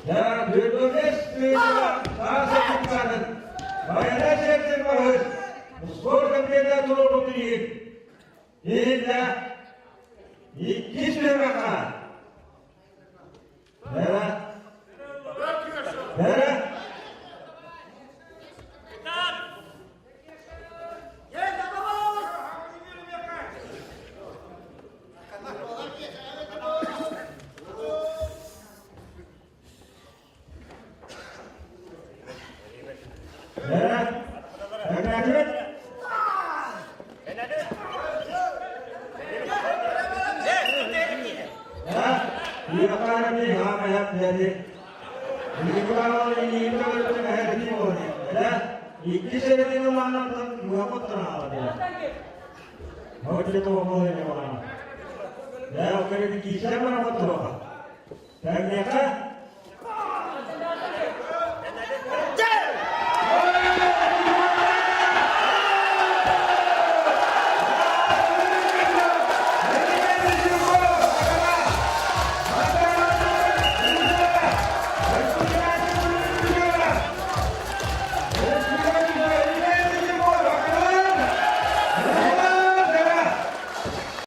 Ya duyduğunuz duyduğunuz daha sakın kalın. Bayana çektir bahır. Spor kampiyada durur değil. Değil de. İki sürü baka. Nere? Nere? Nere? Nere? Ini apa ni? Hama ya jadi. Ini kalau ini kalau kita hati boleh. Ya, iki seri ni mana pun dua putra awak dia. Hoje tu boleh ni mana. Ya, okey ni kisah mana putra. Dan mereka